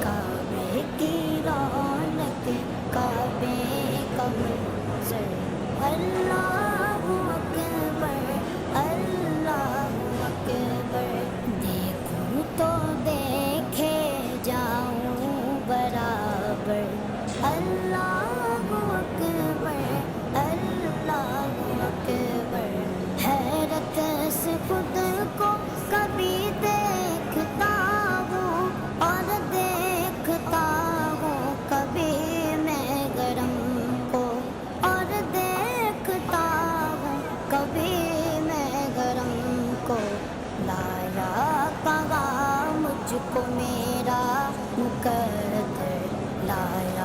کعبے کی رونق کعبے کا منظر، اللہ اکبر اللہ اکبر، دیکھوں تو دیکھے جاؤں برابر، اللہ اکبر اللہ اکبر، حیرت سے خود کو کبھی دیکھتا ہوں اور دیکھتا ہوں کبھی میں گرم کو، اور دیکھتا ہوں کبھی میں گرم کو، لایا کہاں مجھ کو میرا مقدر، لایا